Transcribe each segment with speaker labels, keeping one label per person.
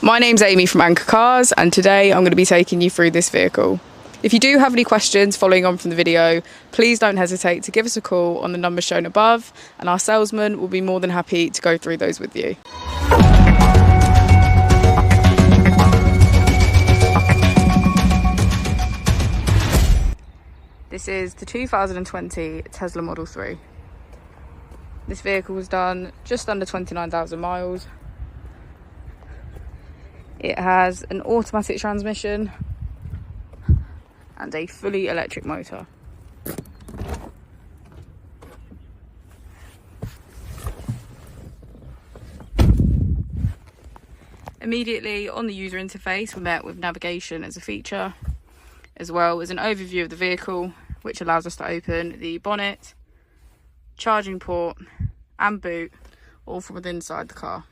Speaker 1: My name's Amy from Anchor Cars, and today I'm going to be taking you through this vehicle. If you do have any questions following on from the video, please don't hesitate to give us a call on the number shown above, and our salesman will be more than happy to go through those with you. This is the 2020 Tesla Model 3. This vehicle was done just under 29,000 miles. It has an automatic transmission and a fully electric motor. Immediately on the user interface, we're met with navigation as a feature, as well as an overview of the vehicle, which allows us to open the bonnet, charging port and boot, all from within inside the car.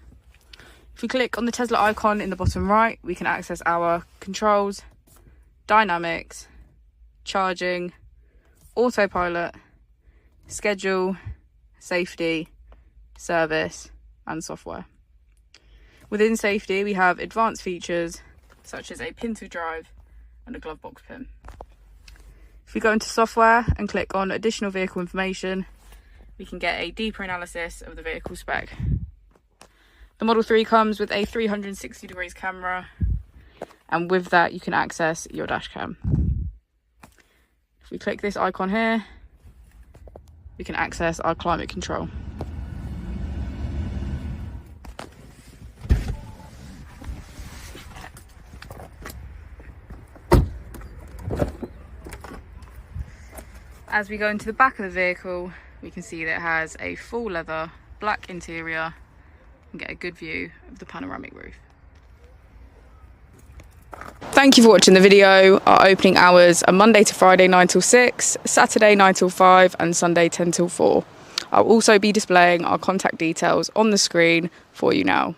Speaker 1: If we click on the Tesla icon in the bottom right, we can access our controls, dynamics, charging, autopilot, schedule, safety, service and software. Within safety, we have advanced features such as a pin to drive and a glove box pin. If we go into software and click on additional vehicle information, we can get a deeper analysis of the vehicle spec. The Model 3 comes with a 360 degrees camera, and with that you can access your dash cam. If we click this icon here, we can access our climate control. As we go into the back of the vehicle, we can see that it has a full leather black interior and get a good view of the panoramic roof. Thank you for watching the video. Our opening hours are Monday to Friday 9 till 6, Saturday 9 till 5 and Sunday 10 till 4. I'll also be displaying our contact details on the screen for you now.